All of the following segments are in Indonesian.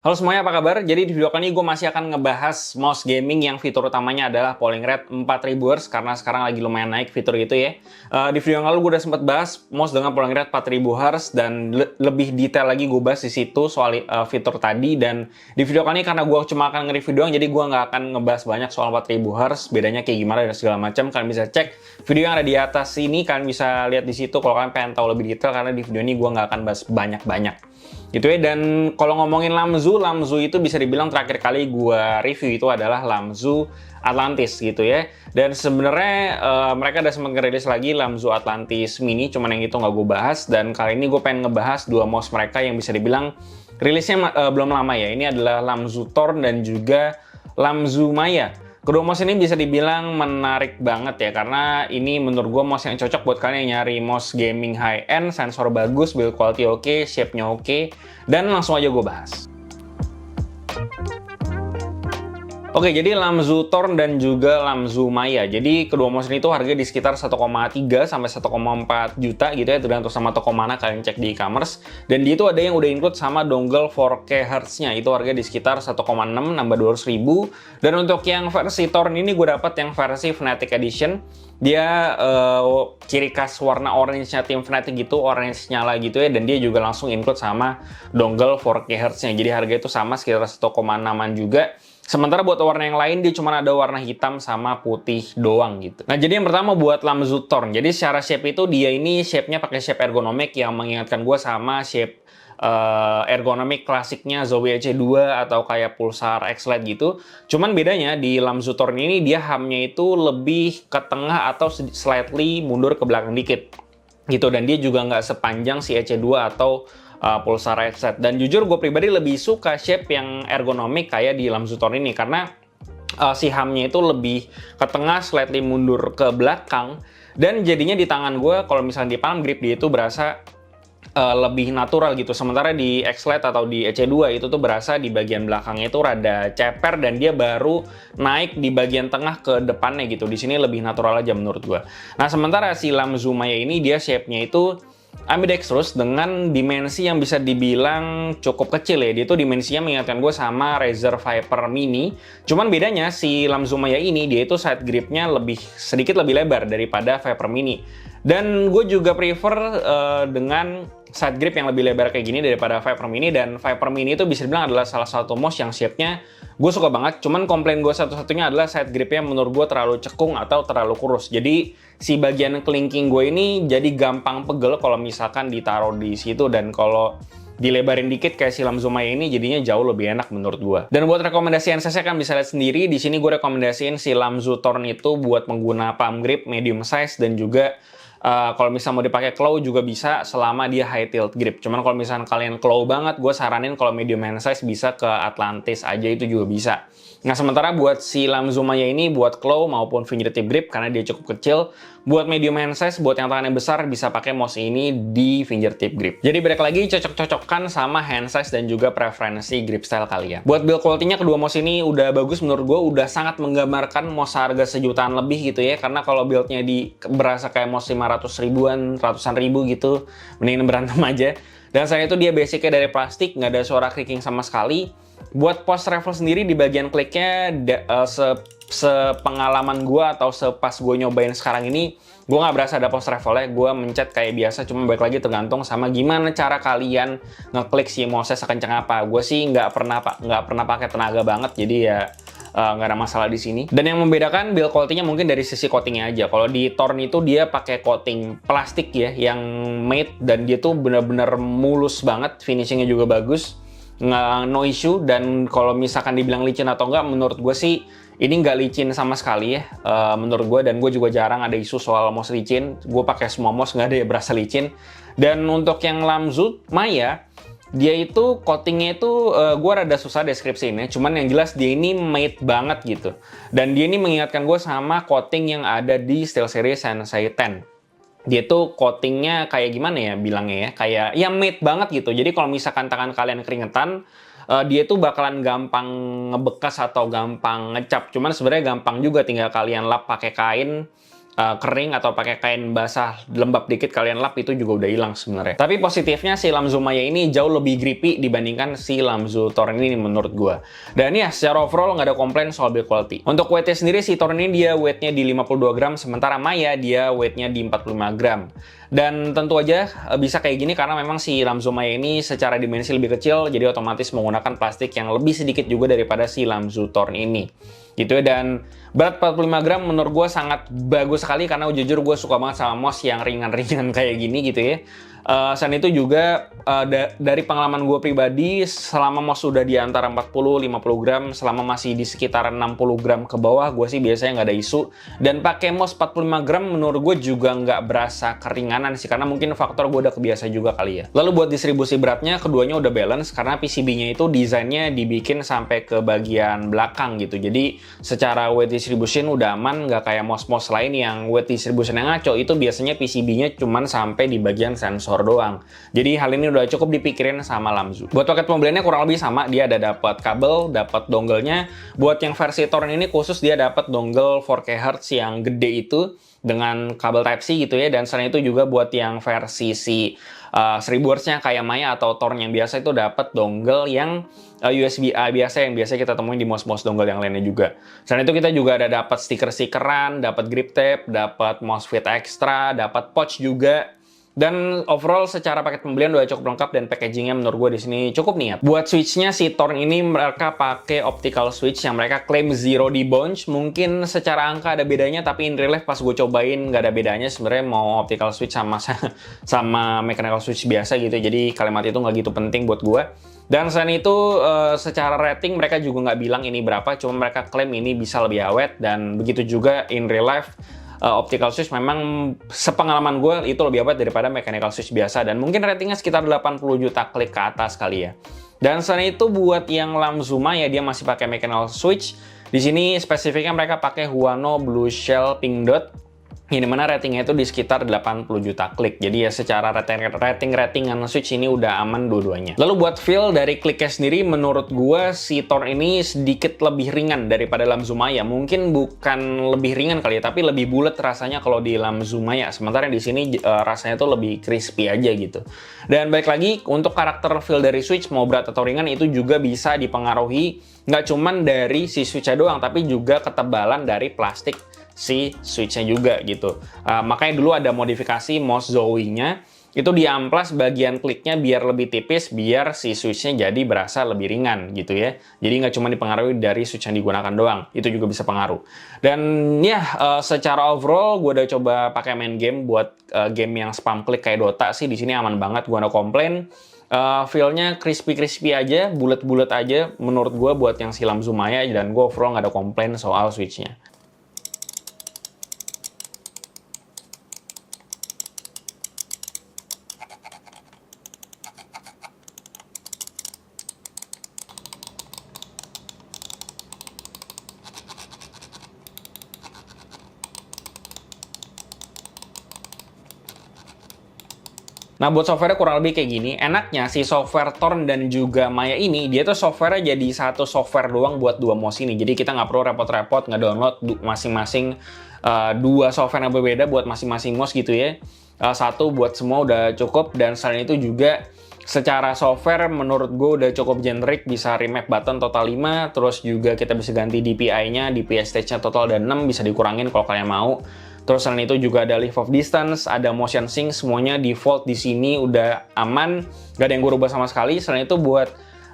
Halo semuanya, apa kabar? Jadi di video kali ini gue masih akan ngebahas mouse gaming yang fitur utamanya adalah polling rate 4000 Hz karena sekarang lagi lumayan naik fitur itu ya. Di video yang lalu gue udah sempat bahas mouse dengan polling rate 4000 Hz dan lebih detail lagi gue bahas di situ soal fitur tadi. Dan di video kali ini karena gue cuma akan nge-review doang, jadi gue nggak akan ngebahas banyak soal 4000 Hz, bedanya kayak gimana dan segala macam. Kalian bisa cek video yang ada di atas ini, kalian bisa lihat di situ kalau kalian pengen tahu lebih detail, karena di video ini gue nggak akan bahas banyak-banyak gitu ya. Dan kalau ngomongin Lamzu itu bisa dibilang terakhir kali gua review itu adalah Lamzu Atlantis gitu ya. Dan sebenarnya mereka udah sempat ngerilis lagi Lamzu Atlantis Mini, cuman yang itu nggak gue bahas. Dan kali ini gue pengen ngebahas dua mouse mereka yang bisa dibilang rilisnya belum lama ya. Ini adalah Lamzu Thorn dan juga Lamzu Maya. Kedua mouse ini bisa dibilang menarik banget ya, karena ini menurut gue mouse yang cocok buat kalian yang nyari mouse gaming high-end, sensor bagus, build quality oke, shape-nya oke, dan langsung aja gue bahas. Oke, jadi Lamzu Thorn dan juga Lamzu Maya. Jadi kedua mouse ini tuh harga di sekitar 1,3 sampai 1,4 juta gitu ya, tergantung sama toko mana kalian cek di e-commerce. Dan di itu ada yang udah include sama dongle 4K Hz-nya, itu harga di sekitar 1,6 nambah 200.000. Dan untuk yang versi Thorn ini gue dapat yang versi Fnatic Edition. Dia ciri khas warna orange-nya tim Fnatic gitu, orange nyala gitu ya, dan dia juga langsung include sama dongle 4K Hz-nya. Jadi harga itu sama sekitar 1,6an juga. Sementara buat warna yang lain dia cuma ada warna hitam sama putih doang gitu. Nah, jadi yang pertama buat Lamzu Thorn. Jadi secara shape itu dia ini shape-nya pakai shape ergonomik yang mengingatkan gue sama shape ergonomik klasiknya Zowie EC2 atau kayak Pulsar X-Lite gitu. Cuman bedanya di Lamzu Thorn ini dia HAM-nya itu lebih ke tengah atau slightly mundur ke belakang dikit gitu. Dan dia juga nggak sepanjang si EC2 atau Pulsar X-Lite. Dan jujur gue pribadi lebih suka shape yang ergonomik kayak di Lamzu Thorn ini, karena si HAM-nya itu lebih ke tengah, slightly mundur ke belakang, dan jadinya di tangan gue kalau misalnya di palm grip dia itu berasa lebih natural gitu. Sementara di X-Lite atau di EC2 itu tuh berasa di bagian belakangnya itu rada ceper dan dia baru naik di bagian tengah ke depannya gitu. Di sini lebih natural aja menurut gue. Nah, sementara si Lamzu Maya ini dia shape-nya itu ambidextrous dengan dimensi yang bisa dibilang cukup kecil ya. Dia tuh dimensinya mengingatkan gue sama Razer Viper Mini. Cuman bedanya si Lamzu Maya ini dia itu side gripnya sedikit lebih lebar daripada Viper Mini. Dan gue juga prefer dengan side grip yang lebih lebar kayak gini daripada Viper Mini. Dan Viper Mini itu bisa dibilang adalah salah satu mouse yang shape-nya gue suka banget. Cuman komplain gue satu-satunya adalah side gripnya menurut gue terlalu cekung atau terlalu kurus. Jadi si bagian kelingking gue ini jadi gampang pegel kalau misalkan ditaruh di situ. Dan kalau dilebarin dikit kayak si Lamzu Maya ini jadinya jauh lebih enak menurut gue. Dan buat rekomendasi NCC kan bisa lihat sendiri. Di sini gue rekomendasiin si Lamzu Thorn itu buat pengguna palm grip medium size, dan juga kalau misalnya mau dipakai claw juga bisa selama dia high tilt grip. Cuman kalau misalnya kalian claw banget, gue saranin kalau medium hand size bisa ke Atlantis aja, itu juga bisa. Nah, sementara buat si Lamzu Maya ini buat claw maupun fingertip grip karena dia cukup kecil. Buat medium hand size, buat yang tangannya besar bisa pakai mouse ini di fingertip grip. Jadi balik lagi cocok-cocokkan sama hand size dan juga preferensi grip style kalian. Buat build quality-nya kedua mouse ini udah bagus menurut gue, udah sangat menggambarkan mouse harga sejutaan lebih gitu ya. Karena kalau build-nya berasa kayak mouse 500 ribuan, ratusan ribu gitu, mending berantem aja. Dan selain itu dia basicnya dari plastik, nggak ada suara clicking sama sekali. Buat post travel sendiri di bagian kliknya, sepengalaman gue atau sepas gue nyobain sekarang ini, gue nggak berasa ada post travelnya. Gue mencet kayak biasa, cuma balik lagi tergantung sama gimana cara kalian ngeklik si mouse sekencang apa. Gue sih nggak pernah pakai tenaga banget, jadi ya nggak ada masalah di sini. Dan yang membedakan build quality-nya mungkin dari sisi coatingnya aja. Kalau di Thorn itu dia pakai coating plastik ya, yang matte, dan dia tuh bener-bener mulus banget, finishingnya juga bagus, no issue. Dan kalau misalkan dibilang licin atau enggak, menurut gue sih ini nggak licin sama sekali ya, menurut gue. Dan gue juga jarang ada isu soal mouse licin. Gue pakai semua mouse nggak ada ya berasa licin. Dan untuk yang Lamzu Maya, dia itu coatingnya itu gue rada susah deskripsiinnya, cuman yang jelas dia ini matte banget gitu. Dan dia ini mengingatkan gue sama coating yang ada di SteelSeries Sensei 10. Dia tuh coatingnya kayak gimana ya bilangnya ya, kayak ya matte banget gitu. Jadi kalau misalkan tangan kalian keringetan, dia tuh bakalan gampang ngebekas atau gampang ngecap. Cuman sebenarnya gampang juga, tinggal kalian lap pakai kain kering atau pakai kain basah lembab dikit kalian lap, itu juga udah hilang sebenarnya. Tapi positifnya si Lamzu Maya ini jauh lebih grippy dibandingkan si Lamzu Thorn ini menurut gua. Dan ya secara overall nggak ada komplain soal build quality. Untuk weightnya sendiri si Thorn ini dia weightnya di 52 gram, sementara Maya dia weightnya di 45 gram. Dan tentu aja bisa kayak gini karena memang si Lamzu Maya ini secara dimensi lebih kecil, jadi otomatis menggunakan plastik yang lebih sedikit juga daripada si Lamzu Thorn ini. Gitu ya, dan berat 45 gram menurut gue sangat bagus sekali karena jujur gue suka banget sama mouse yang ringan-ringan kayak gini gitu ya. Selain itu juga dari pengalaman gue pribadi, selama mouse sudah di antara 40-50 gram, selama masih di sekitar 60 gram ke bawah, gue sih biasanya nggak ada isu. Dan pakai mouse 45 gram menurut gue juga nggak berasa keringanan sih, karena mungkin faktor gue udah kebiasa juga kali ya. Lalu buat distribusi beratnya, keduanya udah balance karena PCB-nya itu desainnya dibikin sampai ke bagian belakang gitu. Jadi secara weight distribution udah aman, nggak kayak mouse-mouse lain yang weight distribution yang ngaco, itu biasanya PCB-nya cuman sampai di bagian sensor doang. Jadi hal ini udah cukup dipikirin sama Lamzu. Buat paket pembeliannya kurang lebih sama, dia ada dapat kabel, dapat dongle-nya. Buat yang versi Thorn ini khusus dia dapat dongle 4K Hz yang gede itu dengan kabel Type-C gitu ya. Dan selain itu juga buat yang versi si 1000 Hz-nya kayak Maya atau Thorn yang biasa itu dapat dongle yang USB-A biasa yang biasa kita temuin di mouse-mouse dongle yang lainnya juga. Selain itu kita juga ada dapat stiker-stikeran, dapat grip tape, dapat mouse fit extra, dapat pouch juga. Dan overall secara paket pembelian udah cukup lengkap dan packagingnya menurut gue di sini cukup niat. Buat switchnya si Thorn ini mereka pakai optical switch yang mereka klaim zero debounce. Mungkin secara angka ada bedanya, tapi in real life pas gue cobain nggak ada bedanya sebenarnya mau optical switch sama mechanical switch biasa gitu. Jadi kalimat itu nggak gitu penting buat gue. Dan selain itu secara rating mereka juga nggak bilang ini berapa, cuma mereka klaim ini bisa lebih awet, dan begitu juga in real life. Optical switch memang sepengalaman gue itu lebih awet daripada mechanical switch biasa, dan mungkin ratingnya sekitar 80 juta klik ke atas kali ya. Dan selain itu buat yang Lamzu Maya dia masih pakai mechanical switch. Di sini spesifiknya mereka pakai Huano Blue Shell Pink Dot, yang dimana ratingnya itu di sekitar 80 juta klik. Jadi ya secara ratingan Switch ini udah aman dua-duanya. Lalu buat feel dari kliknya sendiri, menurut gue si Thorn ini sedikit lebih ringan daripada Lamzu Maya. Mungkin bukan lebih ringan kali ya, tapi lebih bulat rasanya kalau di Lamzu Maya. Sementara di sini rasanya tuh lebih crispy aja gitu. Dan balik lagi untuk karakter feel dari Switch mau berat atau ringan itu juga bisa dipengaruhi nggak cuman dari si Switch-nya doang, tapi juga ketebalan dari plastik si switch-nya juga gitu. Makanya dulu ada modifikasi mouse Zowie-nya, itu diamplas bagian kliknya biar lebih tipis, biar si switch-nya jadi berasa lebih ringan gitu ya. Jadi nggak cuma dipengaruhi dari switch yang digunakan doang, itu juga bisa pengaruh. Dan ya secara overall gue udah coba pakai main game buat game yang spam klik kayak Dota sih, di sini aman banget, gue nggak komplain. Feel-nya crispy aja, bulat-bulat aja menurut gue buat yang si Lamzu Maya, dan gue overall nggak ada komplain soal switch-nya. Nah, buat software kurang lebih kayak gini. Enaknya si software Thorn dan juga Maya ini, dia tuh software jadi satu software doang buat dua mouse ini. Jadi kita nggak perlu repot-repot nge-download masing-masing dua software yang berbeda buat masing-masing mouse gitu ya. Satu buat semua udah cukup, dan selain itu juga secara software menurut gue udah cukup generik, bisa remap button total 5, terus juga kita bisa ganti DPI-nya, DPI stage-nya total ada 6, bisa dikurangin kalau kalian mau. Terus selain itu juga ada lift of distance, ada motion sync, semuanya default di sini udah aman, gak ada yang gue rubah sama sekali. Selain itu buat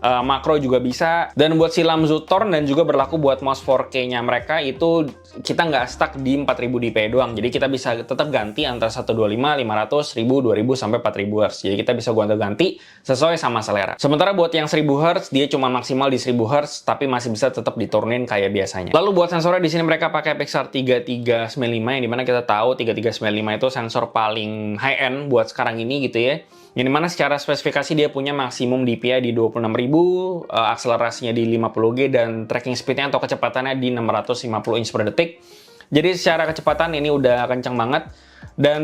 makro juga bisa, dan buat si Lamzu Thorn dan juga berlaku buat mouse 4K-nya mereka itu kita nggak stuck di 4000 dpi doang, jadi kita bisa tetap ganti antara 125, 500, 1000, 2000 sampai 4000 Hz. Jadi kita bisa gonta-ganti sesuai sama selera. Sementara buat yang 1000 Hz dia cuma maksimal di 1000 Hz, tapi masih bisa tetap diturunin kayak biasanya. Lalu buat sensornya di sini mereka pakai Pixar 3395, yang dimana kita tahu 3395 itu sensor paling high end buat sekarang ini gitu ya. Yang dimana secara spesifikasi dia punya maksimum DPI di 26.000, akselerasinya di 50G, dan tracking speednya atau kecepatannya di 650 inch per detik. Jadi secara kecepatan ini udah kencang banget. Dan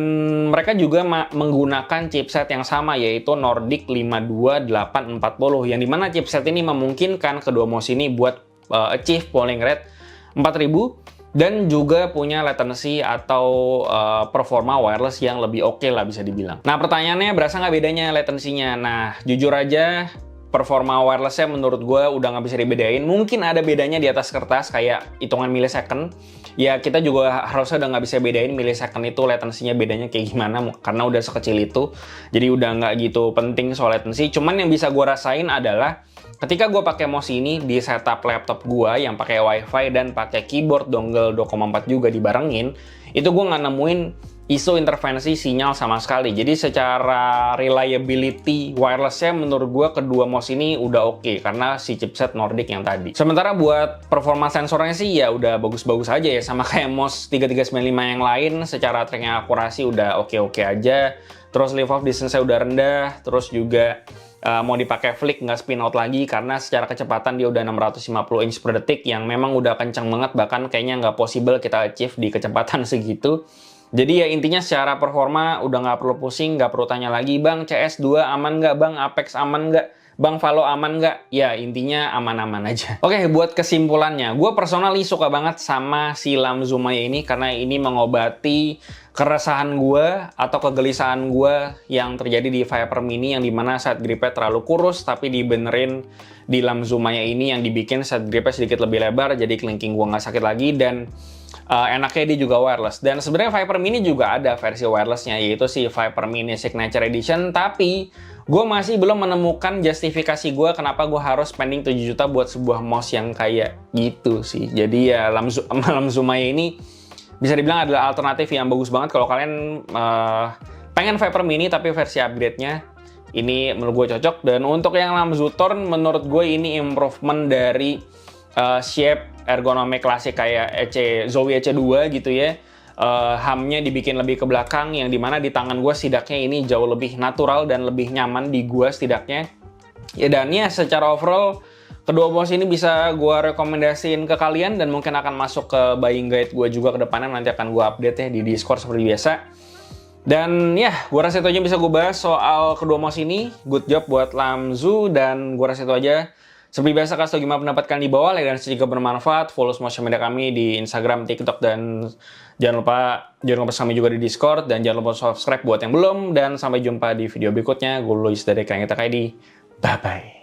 mereka juga menggunakan chipset yang sama, yaitu Nordic 52840, yang dimana chipset ini memungkinkan kedua mouse ini buat achieve polling rate 4000 dan juga punya latency atau performa wireless yang lebih oke lah bisa dibilang. Nah pertanyaannya, berasa nggak bedanya latensinya? Nah jujur aja, performa wirelessnya menurut gue udah nggak bisa dibedain. Mungkin ada bedanya di atas kertas kayak hitungan millisecond. Ya kita juga harusnya udah nggak bisa bedain millisecond itu latensinya bedanya kayak gimana karena udah sekecil itu. Jadi udah nggak gitu penting soal latency. Cuman yang bisa gue rasain adalah ketika gue pakai mouse ini di setup laptop gue yang pakai WiFi dan pakai keyboard dongle 2,4 juga dibarengin, itu gue nggak nemuin isu intervensi sinyal sama sekali. Jadi secara reliability wirelessnya menurut gue kedua mouse ini udah oke karena si chipset Nordic yang tadi. Sementara buat performa sensornya sih ya udah bagus-bagus aja ya, sama kayak mouse 3395 yang lain, secara tracking akurasi udah oke-oke aja. Terus leave off distance-nya udah rendah, terus juga mau dipakai flick nggak spin out lagi karena secara kecepatan dia udah 650 inch per detik yang memang udah kencang banget, bahkan kayaknya nggak possible kita achieve di kecepatan segitu. Jadi ya intinya secara performa udah nggak perlu pusing, nggak perlu tanya lagi, Bang CS2 aman nggak, Bang Apex aman nggak, Bang Valo aman nggak? Ya intinya aman-aman aja. Oke, buat kesimpulannya, gue personally suka banget sama si Lamzu Maya ini karena ini mengobati keresahan gue atau kegelisahan gue yang terjadi di Viper Mini yang dimana set gripnya terlalu kurus tapi dibenerin di Lamzu Maya ini yang dibikin set gripnya sedikit lebih lebar jadi kelingking gue nggak sakit lagi dan enaknya dia juga wireless. Dan sebenarnya Viper Mini juga ada versi wirelessnya, yaitu si Viper Mini Signature Edition, tapi gue masih belum menemukan justifikasi gue kenapa gue harus spending 7 juta buat sebuah mouse yang kayak gitu sih. Jadi ya Lamzu Maya ini bisa dibilang adalah alternatif yang bagus banget kalau kalian pengen Viper Mini tapi versi upgrade-nya. Ini menurut gue cocok. Dan untuk yang Lamzu Thorn, menurut gue ini improvement dari shape ergonomi klasik kayak Zowie EC2 gitu ya. HAM-nya dibikin lebih ke belakang yang dimana di tangan gue setidaknya ini jauh lebih natural dan lebih nyaman di gue setidaknya. Ya dan ya secara overall kedua mouse ini bisa gue rekomendasiin ke kalian dan mungkin akan masuk ke buying guide gue juga ke depannya, nanti akan gue update ya di Discord seperti biasa. Dan ya, gue rasa itu aja bisa gue bahas soal kedua mouse ini. Good job buat Lamzu, dan gue rasa itu aja. Seperti biasa, kasih tau gimana pendapat kalian di bawah, like dan jika bermanfaat, follow semua sosial media kami di Instagram, TikTok, dan jangan lupa kami juga di Discord, dan jangan lupa subscribe buat yang belum, dan sampai jumpa di video berikutnya. Gue Luis dari Kalian Kita Kaidi. Bye-bye.